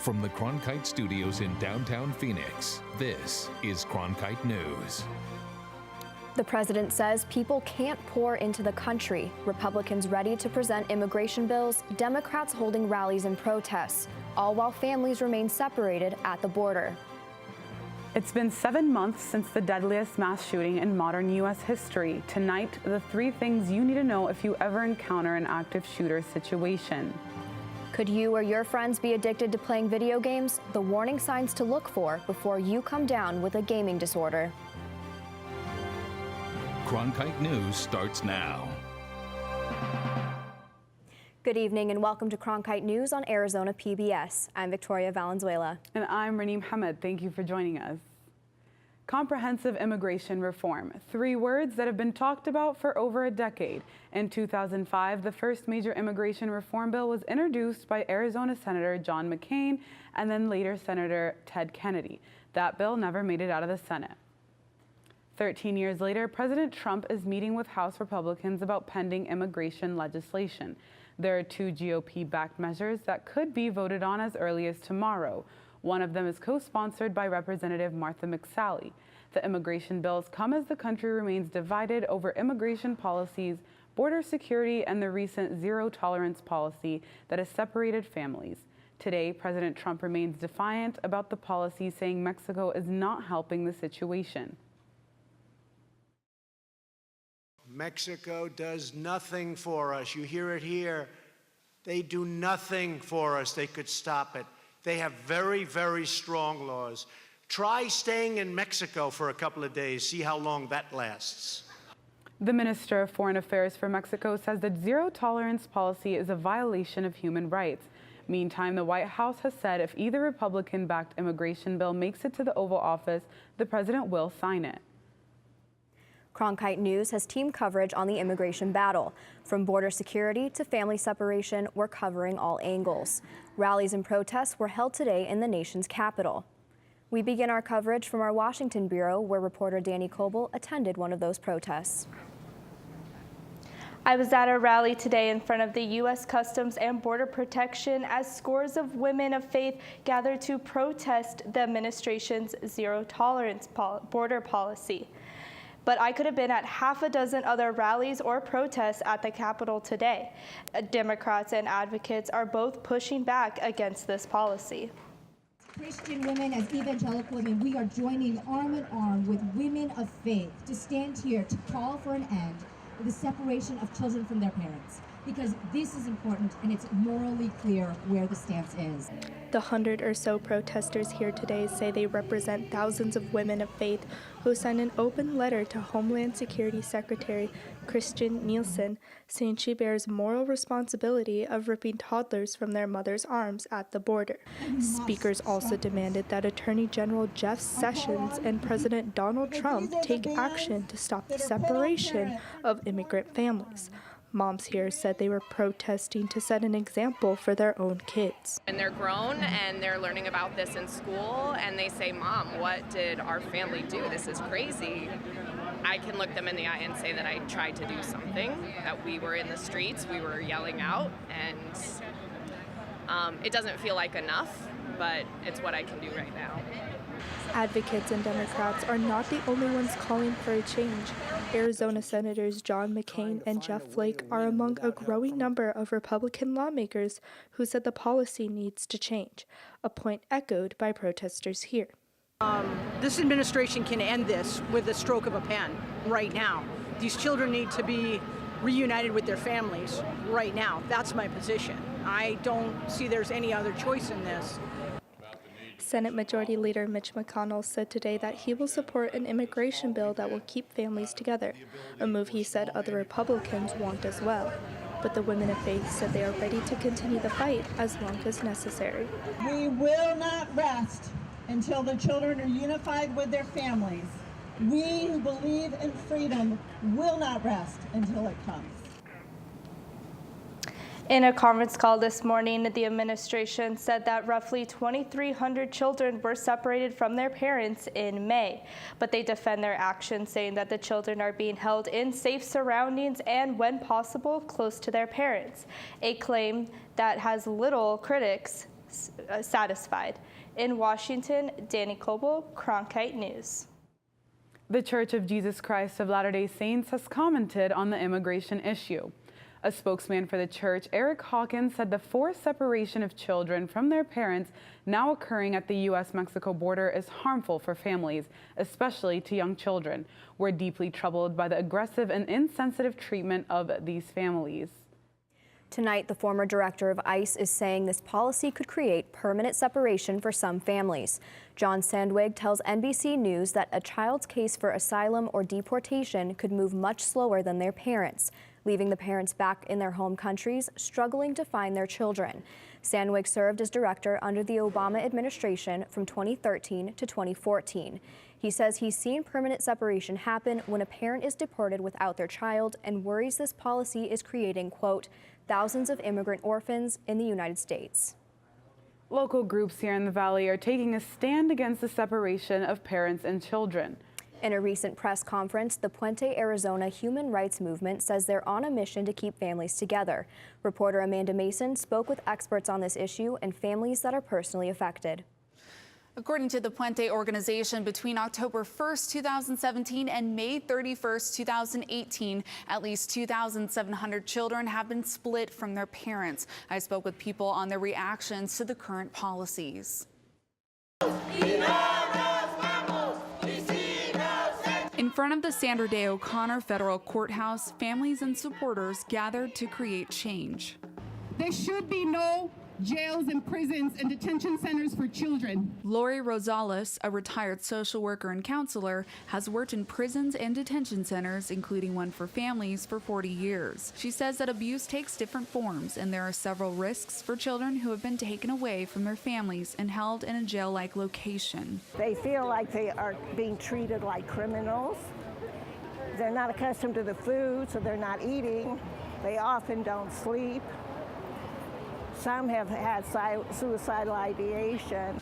From the Cronkite studios in downtown Phoenix, this is Cronkite News. The president says people can't pour into the country. Republicans ready to present immigration bills, Democrats holding rallies and protests, all while families remain separated at the border. It's been 7 months since the deadliest mass shooting in modern U.S. history. Tonight, the 3 things you need to know if you ever encounter an active shooter situation. Could you or your friends be addicted to playing video games? The warning signs to look for before you come down with a gaming disorder. Cronkite News starts now. Good evening and welcome to Cronkite News on Arizona PBS. I'm Victoria Valenzuela. And I'm Raneem Hamed. Thank you for joining us. Comprehensive immigration reform, 3 words that have been talked about for over a decade. In 2005, the first major immigration reform bill was introduced by Arizona Senator John McCain and then later Senator Ted Kennedy. That bill never made it out of the Senate. 13 years later, President Trump is meeting with House Republicans about pending immigration legislation. There are 2 GOP-backed measures that could be voted on as early as tomorrow. One of them is co-sponsored by Representative Martha McSally. The immigration bills come as the country remains divided over immigration policies, border security, and the recent zero-tolerance policy that has separated families. Today, President Trump remains defiant about the policy, saying Mexico is not helping the situation. Mexico does nothing for us. You hear it here. They do nothing for us. They could stop it. They have very, very strong laws. Try staying in Mexico for a couple of days. See how long that lasts. The Minister of Foreign Affairs for Mexico says that zero-tolerance policy is a violation of human rights. Meantime, the White House has said if either Republican-backed immigration bill makes it to the Oval Office, the president will sign it. Cronkite News has team coverage on the immigration battle. From border security to family separation, we're covering all angles. Rallies and protests were held today in the nation's capital. We begin our coverage from our Washington bureau, where reporter Danny Coble attended one of those protests. I was at a rally today in front of the U.S. Customs and Border Protection as scores of women of faith gathered to protest the administration's zero-tolerance border policy. But I could have been at half a dozen other rallies or protests at the Capitol today. Democrats and advocates are both pushing back against this policy. Christian women, as evangelical women, we are joining arm in arm with women of faith to stand here to call for an end to the separation of children from their parents, because this is important and it's morally clear where the stance is. The 100 or so protesters here today say they represent thousands of women of faith who signed an open letter to Homeland Security Secretary Kirstjen Nielsen, saying she bears moral responsibility of ripping toddlers from their mother's arms at the border. Speakers also demanded that Attorney General Jeff Sessions and President Donald Trump take action to stop the separation of immigrant families. Moms here said they were protesting to set an example for their own kids. And they're grown and they're learning about this in school and they say, "Mom, what did our family do? This is crazy." I can look them in the eye and say that I tried to do something, that we were in the streets, we were yelling out, and it doesn't feel like enough, but it's what I can do right now. Advocates and Democrats are not the only ones calling for a change. Arizona Senators John McCain and Jeff Flake are among a growing number of Republican lawmakers who said the policy needs to change, a point echoed by protesters here. This administration can end this with a stroke of a pen right now. These children need to be reunited with their families right now. That's my position. I don't see there's any other choice in this. Senate Majority Leader Mitch McConnell said today that he will support an immigration bill that will keep families together, a move he said other Republicans want as well. But the women of faith said they are ready to continue the fight as long as necessary. We will not rest until the children are unified with their families. We who believe in freedom will not rest until it comes. In a conference call this morning, the administration said that roughly 2,300 children were separated from their parents in May, but they defend their actions, saying that the children are being held in safe surroundings and, when possible, close to their parents, a claim that has little critics satisfied. In Washington, Danny Coble, Cronkite News. The Church of Jesus Christ of Latter-day Saints has commented on the immigration issue. A spokesman for the church, Eric Hawkins, said the forced separation of children from their parents now occurring at the U.S.-Mexico border is harmful for families, especially to young children. We're deeply troubled by the aggressive and insensitive treatment of these families. Tonight, the former director of ICE is saying this policy could create permanent separation for some families. John Sandwig tells NBC News that a child's case for asylum or deportation could move much slower than their parents, leaving the parents back in their home countries struggling to find their children. Sandwig served as director under the Obama administration from 2013 to 2014. He says he's seen permanent separation happen when a parent is deported without their child and worries this policy is creating, quote, thousands of immigrant orphans in the United States. Local groups here in the Valley are taking a stand against the separation of parents and children. In a recent press conference, the Puente, Arizona Human Rights Movement says they're on a mission to keep families together. Reporter Amanda Mason spoke with experts on this issue and families that are personally affected. According to the Puente organization, between October 1st, 2017 and May 31st, 2018, at least 2,700 children have been split from their parents. I spoke with people on their reactions to the current policies. In front of the Sandra Day O'Connor Federal Courthouse, families and supporters gathered to create change. There should be no jails and prisons and detention centers for children. Lori Rosales, a retired social worker and counselor, has worked in prisons and detention centers, including one for families, for 40 years. She says that abuse takes different forms, and there are several risks for children who have been taken away from their families and held in a jail-like location. They feel like they are being treated like criminals. They're not accustomed to the food, so they're not eating. They often don't sleep. Some have had suicidal ideation.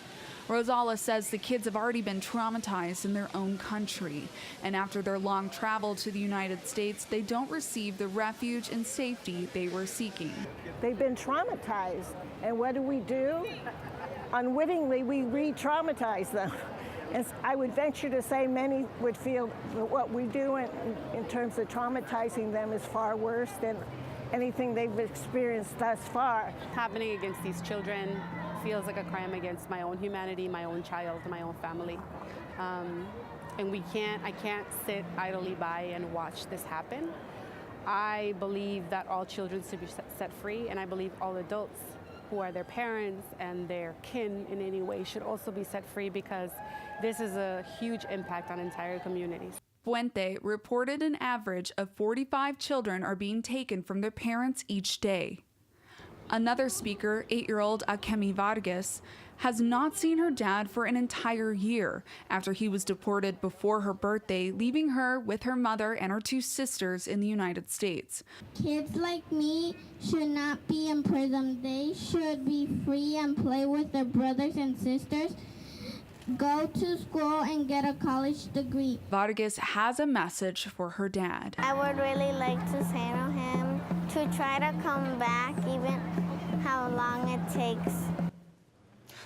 Rosales says the kids have already been traumatized in their own country. And after their long travel to the United States, they don't receive the refuge and safety they were seeking. They've been traumatized. And what do? Unwittingly, we re-traumatize them. And I would venture to say many would feel that what we do in terms of traumatizing them is far worse than anything they've experienced thus far. Happening against these children feels like a crime against my own humanity, my own child, my own family. And I can't sit idly by and watch this happen. I believe that all children should be set free, and I believe all adults who are their parents and their kin in any way should also be set free, because this is a huge impact on entire communities. Puente reported an average of 45 children are being taken from their parents each day. Another speaker, 8-year-old Akemi Vargas, has not seen her dad for an entire year after he was deported before her birthday, leaving her with her mother and her 2 sisters in the United States. Kids like me should not be in prison. They should be free and play with their brothers and sisters, go to school and get a college degree. Vargas has a message for her dad. I would really like to say to him to try to come back, even how long it takes.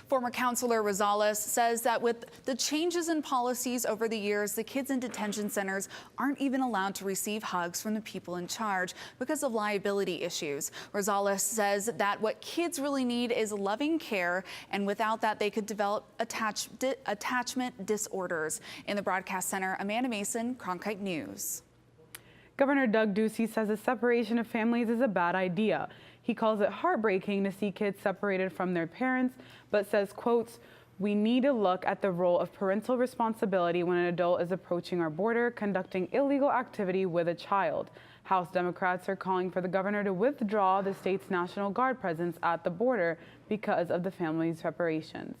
Former counselor Rosales says that with the changes in policies over the years, the kids in detention centers aren't even allowed to receive hugs from the people in charge because of liability issues. Rosales says that what kids really need is loving care, and without that, they could develop attachment disorders. In the broadcast center, Amanda Mason, Cronkite News. Governor Doug Ducey says the separation of families is a bad idea. He calls it heartbreaking to see kids separated from their parents, but says, quotes, "We need to look at the role of parental responsibility when an adult is approaching our border, conducting illegal activity with a child." House Democrats are calling for the governor to withdraw the state's National Guard presence at the border because of the family separations.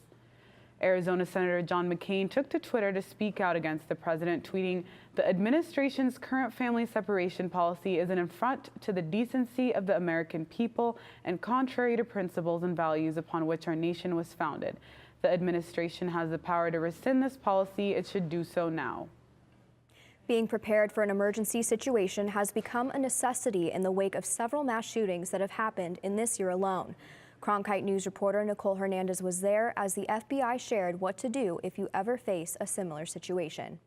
Arizona Senator John McCain took to Twitter to speak out against the president, tweeting, "The administration's current family separation policy is an affront to the decency of the American people and contrary to principles and values upon which our nation was founded. The administration has the power to rescind this policy. It should do so now." Being prepared for an emergency situation has become a necessity in the wake of several mass shootings that have happened in this year alone. Cronkite News reporter Nicole Hernandez was there as the FBI shared what to do if you ever face a similar situation.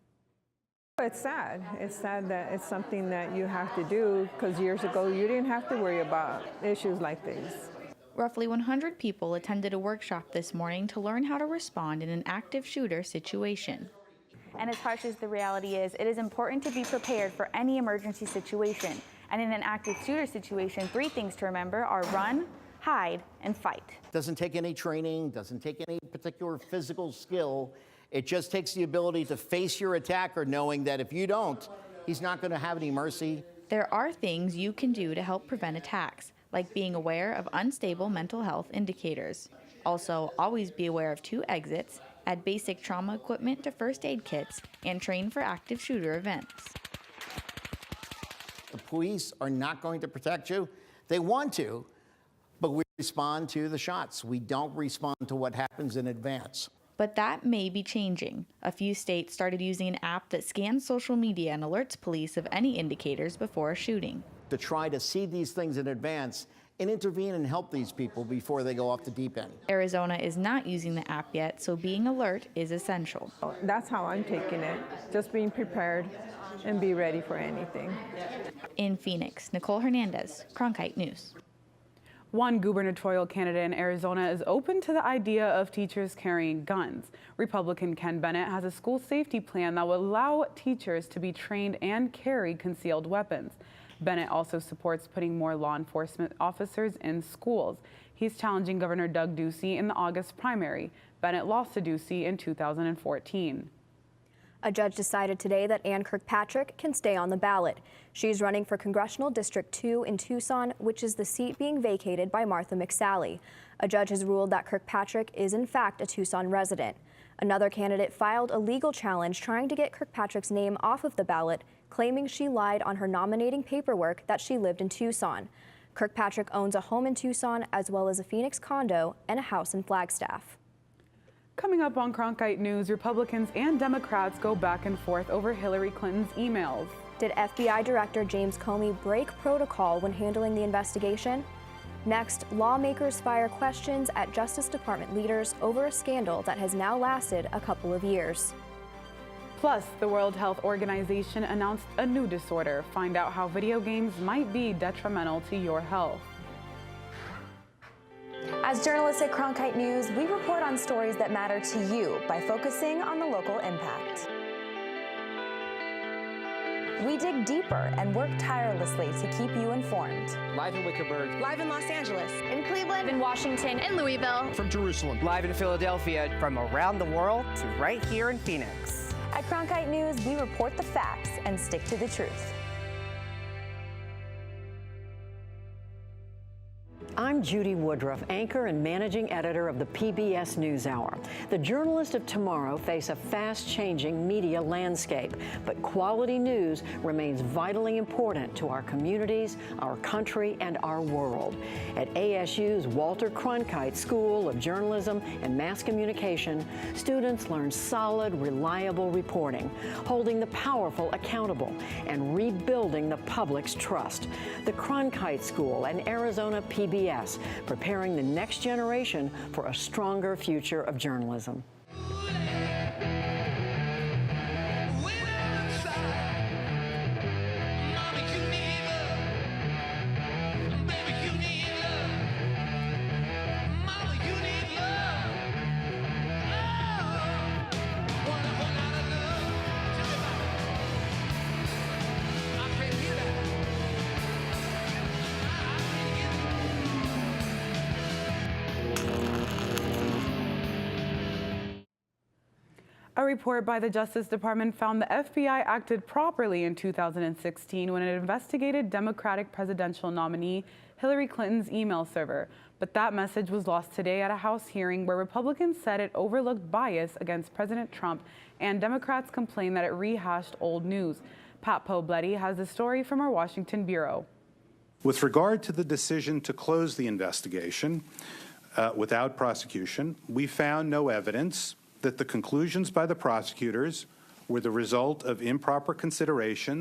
It's sad. It's sad that it's something that you have to do because years ago you didn't have to worry about issues like these. Roughly 100 people attended a workshop this morning to learn how to respond in an active shooter situation. And as harsh as the reality is, it is important to be prepared for any emergency situation. And in an active shooter situation, 3 things to remember are run, hide, and fight. Doesn't take any training, doesn't take any particular physical skill. It just takes the ability to face your attacker knowing that if you don't, he's not going to have any mercy. There are things you can do to help prevent attacks, like being aware of unstable mental health indicators. Also, always be aware of 2 exits, add basic trauma equipment to first aid kits, and train for active shooter events. The police are not going to protect you. They want to, but we respond to the shots. We don't respond to what happens in advance. But that may be changing. A few states started using an app that scans social media and alerts police of any indicators before a shooting. To try to see these things in advance and intervene and help these people before they go off the deep end. Arizona is not using the app yet, so being alert is essential. That's how I'm taking it, just being prepared and be ready for anything. In Phoenix, Nicole Hernandez, Cronkite News. One gubernatorial candidate in Arizona is open to the idea of teachers carrying guns. Republican Ken Bennett has a school safety plan that will allow teachers to be trained and carry concealed weapons. Bennett also supports putting more law enforcement officers in schools. He's challenging Governor Doug Ducey in the August primary. Bennett lost to Ducey in 2014. A judge decided today that Ann Kirkpatrick can stay on the ballot. She's running for Congressional District 2 in Tucson, which is the seat being vacated by Martha McSally. A judge has ruled that Kirkpatrick is in fact a Tucson resident. Another candidate filed a legal challenge trying to get Kirkpatrick's name off of the ballot, claiming she lied on her nominating paperwork that she lived in Tucson. Kirkpatrick owns a home in Tucson as well as a Phoenix condo and a house in Flagstaff. Coming up on Cronkite News, Republicans and Democrats go back and forth over Hillary Clinton's emails. Did FBI Director James Comey break protocol when handling the investigation? Next, lawmakers fire questions at Justice Department leaders over a scandal that has now lasted a couple of years. Plus, the World Health Organization announced a new disorder. Find out how video games might be detrimental to your health. As journalists at Cronkite News, we report on stories that matter to you by focusing on the local impact. We dig deeper and work tirelessly to keep you informed. Live in Wickerburg. Live in Los Angeles. In Cleveland. In Washington. In Louisville. From Jerusalem. Live in Philadelphia. From around the world to right here in Phoenix. At Cronkite News, we report the facts and stick to the truth. I'm Judy Woodruff, anchor and managing editor of the PBS NewsHour. The journalists of tomorrow face a fast-changing media landscape, but quality news remains vitally important to our communities, our country, and our world. At ASU's Walter Cronkite School of Journalism and Mass Communication, students learn solid, reliable reporting, holding the powerful accountable, and rebuilding the public's trust. The Cronkite School and Arizona PBS, preparing the next generation for a stronger future of journalism. A report by the Justice Department found the FBI acted properly in 2016 when it investigated Democratic presidential nominee Hillary Clinton's email server. But that message was lost today at a House hearing where Republicans said it overlooked bias against President Trump and Democrats complained that it rehashed old news. Pat Pobletti has the story from our Washington bureau. With regard to the decision to close the investigation without prosecution, we found no evidence that the conclusions by the prosecutors were the result of improper considerations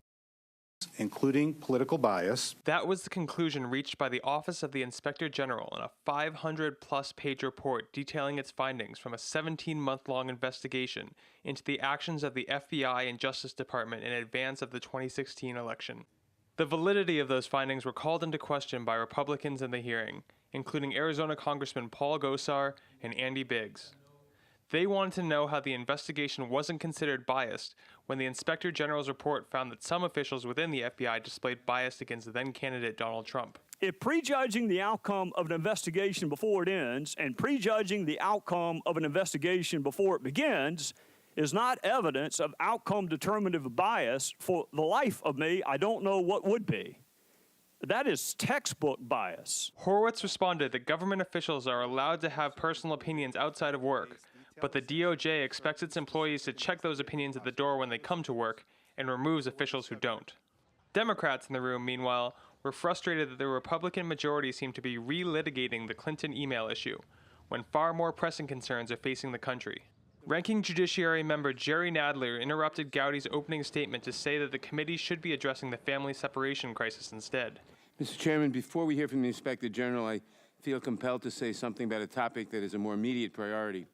including political bias. That was the conclusion reached by the Office of the Inspector General in a 500-plus page report detailing its findings from a 17-month-long investigation into the actions of the FBI and Justice Department in advance of the 2016 election. The validity of those findings were called into question by Republicans in the hearing, including Arizona Congressman Paul Gosar and Andy Biggs. They wanted to know how the investigation wasn't considered biased when the Inspector General's report found that some officials within the FBI displayed bias against then-candidate Donald Trump. If prejudging the outcome of an investigation before it ends and prejudging the outcome of an investigation before it begins is not evidence of outcome determinative bias, for the life of me, I don't know what would be. That is textbook bias. Horowitz responded that government officials are allowed to have personal opinions outside of work, but the DOJ expects its employees to check those opinions at the door when they come to work and removes officials who don't. Democrats in the room, meanwhile, were frustrated that the Republican majority seemed to be relitigating the Clinton email issue, when far more pressing concerns are facing the country. Ranking Judiciary member Jerry Nadler interrupted Gowdy's opening statement to say that the committee should be addressing the family separation crisis instead. Mr. Chairman, before we hear from the Inspector General, I feel compelled to say something about a topic that is a more immediate priority.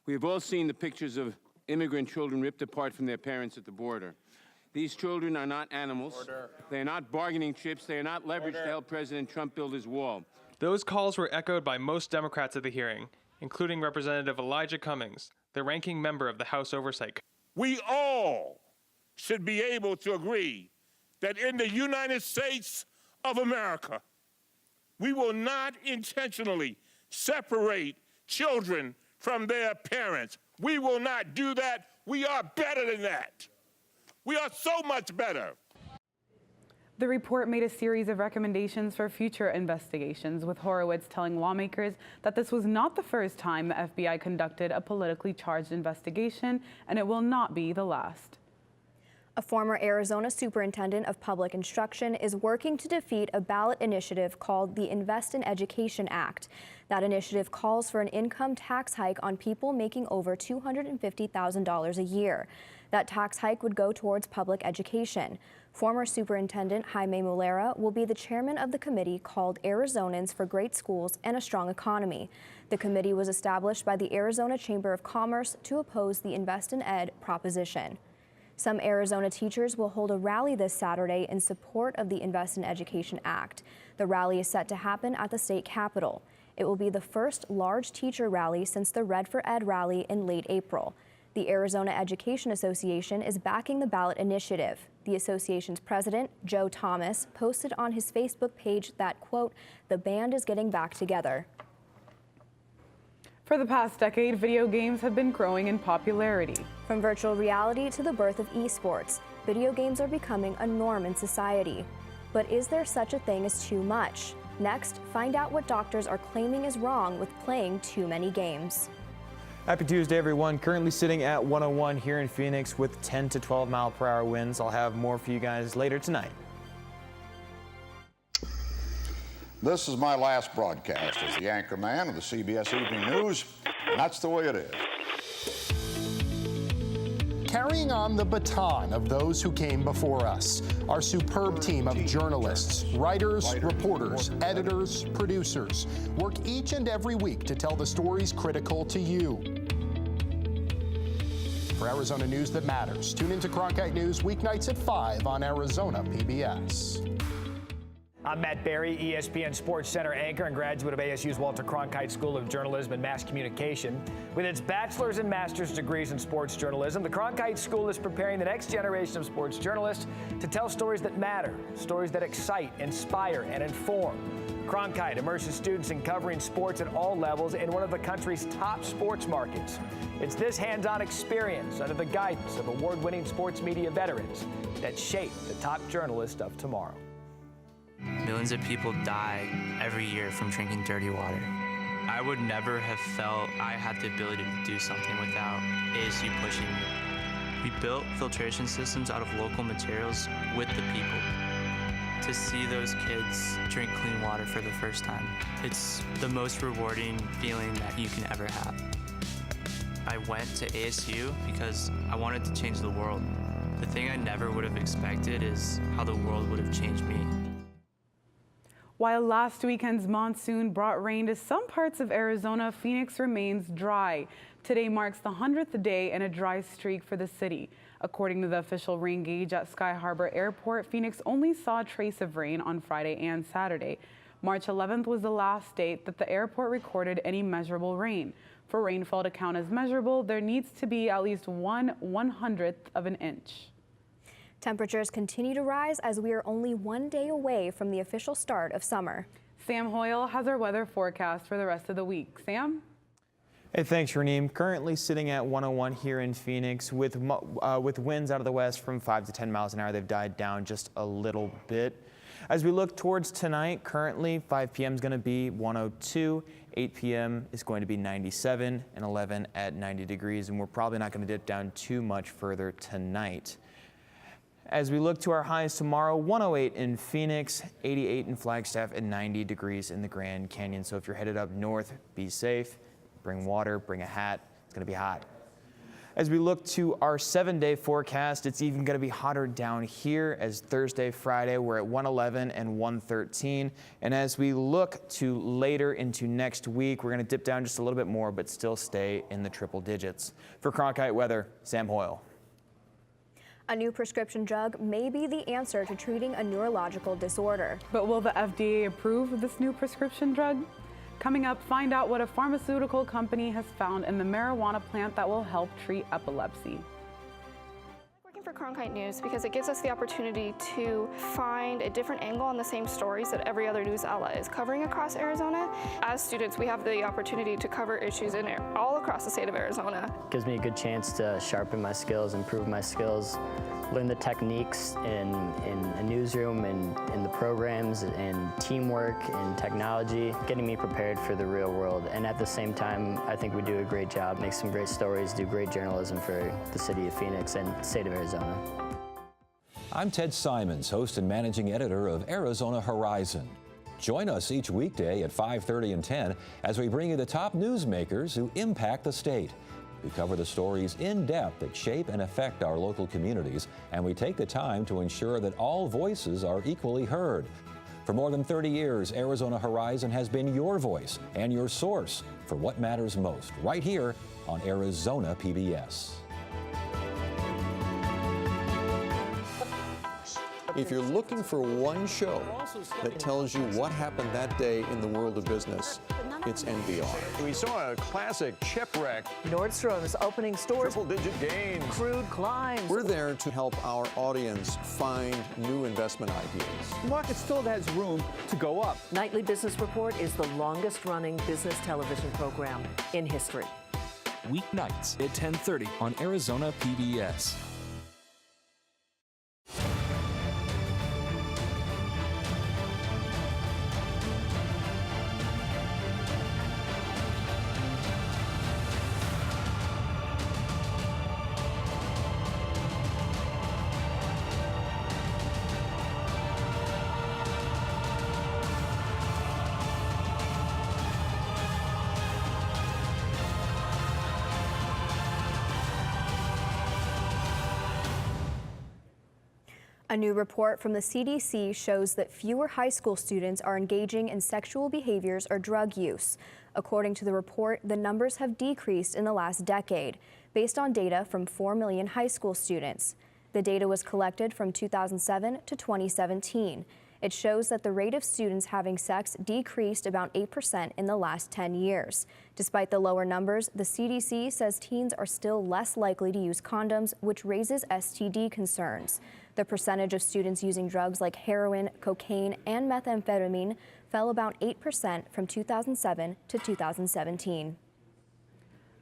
We have all seen the pictures of immigrant children ripped apart from their parents at the border. These children are not animals. Order. They are not bargaining chips. They are not leverage to help President Trump build his wall. Those calls were echoed by most Democrats at the hearing, including Representative Elijah Cummings, the ranking member of the House Oversight Committee. We all should be able to agree that in the United States of America, we will not intentionally separate children from their parents. We will not do that. We are better than that. We are so much better. The report made a series of recommendations for future investigations, with Horowitz telling lawmakers that this was not the first time the FBI conducted a politically charged investigation, and it will not be the last. A former Arizona superintendent of public instruction is working to defeat a ballot initiative called the Invest in Education Act. That initiative calls for an income tax hike on people making over $250,000 a year. That tax hike would go towards public education. Former Superintendent Jaime Molera will be the chairman of the committee called Arizonans for Great Schools and a Strong Economy. The committee was established by the Arizona Chamber of Commerce to oppose the Invest in Ed proposition. Some Arizona teachers will hold a rally this Saturday in support of the Invest in Education Act. The rally is set to happen at the state capitol. It will be the first large teacher rally since the Red for Ed rally in late April. The Arizona Education Association is backing the ballot initiative. The association's president, Joe Thomas, posted on his Facebook page that, quote, "The band is getting back together." For the past decade, video games have been growing in popularity. From virtual reality to the birth of esports, video games are becoming a norm in society. But is there such a thing as too much? Next, find out what doctors are claiming is wrong with playing too many games. Happy Tuesday, everyone. Currently sitting at 101 here in Phoenix with 10 to 12 mile per hour winds. I'll have more for you guys later tonight. This is my last broadcast as the anchor man of the CBS Evening News, and that's the way it is. Carrying on the baton of those who came before us, our superb team of journalists, writers, reporters, editors, producers work each and every week to tell the stories critical to you. For Arizona news that matters, tune into Cronkite News weeknights at 5 on Arizona PBS. I'm Matt Berry, ESPN Sports Center anchor and graduate of ASU's Walter Cronkite School of Journalism and Mass Communication. With its bachelor's and master's degrees in sports journalism, the Cronkite School is preparing the next generation of sports journalists to tell stories that matter, stories that excite, inspire, and inform. Cronkite immerses students in covering sports at all levels in one of the country's top sports markets. It's this hands-on experience under the guidance of award-winning sports media veterans that shape the top journalists of tomorrow. Millions of people die every year from drinking dirty water. I would never have felt I had the ability to do something without ASU pushing me. We built filtration systems out of local materials with the people. To see those kids drink clean water for the first time, it's the most rewarding feeling that you can ever have. I went to ASU because I wanted to change the world. The thing I never would have expected is how the world would have changed me. While last weekend's monsoon brought rain to some parts of Arizona, Phoenix remains dry. Today marks the 100th day in a dry streak for the city. According to the official rain gauge at Sky Harbor Airport, Phoenix only saw a trace of rain on Friday and Saturday. March 11th was the last date that the airport recorded any measurable rain. For rainfall to count as measurable, there needs to be at least 1/100th of an inch. Temperatures continue to rise as we are only 1 day away from the official start of summer. Sam Hoyle has our weather forecast for the rest of the week. Sam? Hey, thanks, Raneem. Currently sitting at 101 here in Phoenix with winds out of the west from 5 to 10 miles an hour. They've died down just a little bit. As we look towards tonight, currently 5 p.m. is going to be 102, 8 p.m. is going to be 97, and 11 at 90 degrees, and we're probably not going to dip down too much further tonight. As we look to our highs tomorrow, 108 in Phoenix, 88 in Flagstaff, and 90 degrees in the Grand Canyon. So if you're headed up north, be safe, bring water, bring a hat. It's going to be hot. As we look to our 7-day forecast, it's even going to be hotter down here as Thursday, Friday, we're at 111 and 113. And as we look to later into next week, we're going to dip down just a little bit more, but still stay in the triple digits. For Cronkite Weather, Sam Hoyle. A new prescription drug may be the answer to treating a neurological disorder. But will the FDA approve this new prescription drug? Coming up, find out what a pharmaceutical company has found in the marijuana plant that will help treat epilepsy. Working for Cronkite News because it gives us the opportunity to find a different angle on the same stories that every other news outlet is covering across Arizona. As students, we have the opportunity to cover issues in all across the state of Arizona. It gives me a good chance to sharpen my skills, improve my skills, learn the techniques in a newsroom and in the programs and teamwork and technology, getting me prepared for the real world. And at the same time, I think we do a great job, make some great stories, do great journalism for the city of Phoenix and state of Arizona. I'm Ted Simons, host and managing editor of Arizona Horizon. Join us each weekday at 5:30 and 10 as we bring you the top newsmakers who impact the state. We cover the stories in depth that shape and affect our local communities, and we take the time to ensure that all voices are equally heard. For more than 30 years, Arizona Horizon has been your voice and your source for what matters most, right here on Arizona PBS. If you're looking for one show that tells you what happened that day in the world of business, it's NBR. We saw a classic shipwreck. Nordstrom's opening stores. Triple-digit gains. Crude climbs. We're there to help our audience find new investment ideas. The market still has room to go up. Nightly Business Report is the longest-running business television program in history. Weeknights at 10:30 on Arizona PBS. A new report from the CDC shows that fewer high school students are engaging in sexual behaviors or drug use. According to the report, the numbers have decreased in the last decade, based on data from 4 million high school students. The data was collected from 2007 to 2017. It shows that the rate of students having sex decreased about 8% in the last 10 years. Despite the lower numbers, the CDC says teens are still less likely to use condoms, which raises STD concerns. The percentage of students using drugs like heroin, cocaine, and methamphetamine fell about 8% from 2007 to 2017.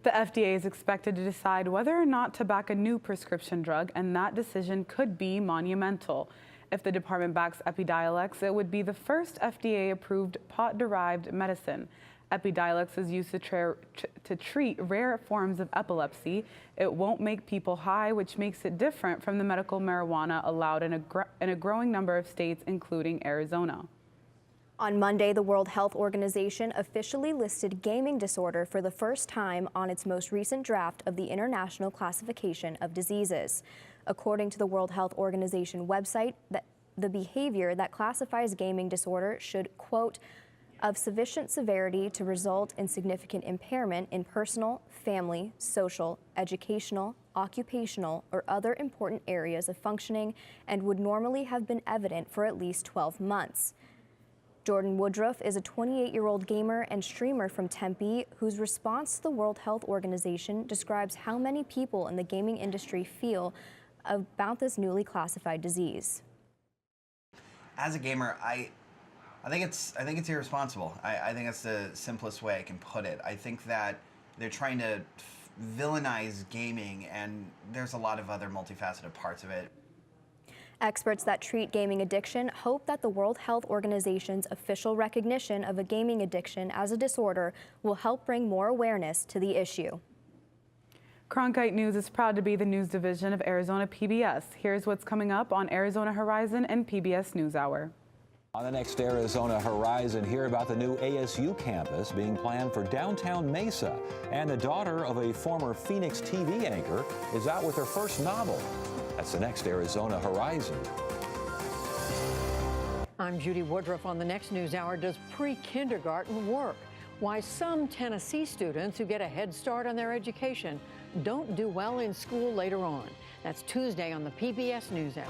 The FDA is expected to decide whether or not to back a new prescription drug, and that decision could be monumental. If the department backs Epidiolex, it would be the first FDA-approved pot-derived medicine. Epidiolex is used to treat rare forms of epilepsy. It won't make people high, which makes it different from the medical marijuana allowed in a growing number of states, including Arizona. On Monday, the World Health Organization officially listed gaming disorder for the first time on its most recent draft of the International Classification of Diseases. According to the World Health Organization website, that the behavior that classifies gaming disorder should, quote, of sufficient severity to result in significant impairment in personal, family, social, educational, occupational, or other important areas of functioning and would normally have been evident for at least 12 months. Jordan Woodruff is a 28-year-old gamer and streamer from Tempe whose response to the World Health Organization describes how many people in the gaming industry feel about this newly classified disease. As a gamer, I think it's irresponsible. I think that's the simplest way I can put it. I think that they're trying to villainize gaming, and there's a lot of other multifaceted parts of it. Experts that treat gaming addiction hope that the World Health Organization's official recognition of a gaming addiction as a disorder will help bring more awareness to the issue. Cronkite News is proud to be the news division of Arizona PBS. Here's what's coming up on Arizona Horizon and PBS NewsHour. On the next Arizona Horizon, hear about the new ASU campus being planned for downtown Mesa. And the daughter of a former Phoenix TV anchor is out with her first novel. That's the next Arizona Horizon. I'm Judy Woodruff. On the next NewsHour, does pre-kindergarten work? Why some Tennessee students who get a head start on their education don't do well in school later on. That's Tuesday on the PBS NewsHour.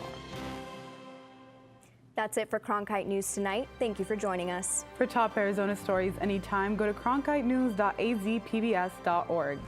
That's it for Cronkite News tonight. Thank you for joining us. For top Arizona stories anytime, go to cronkitenews.azpbs.org.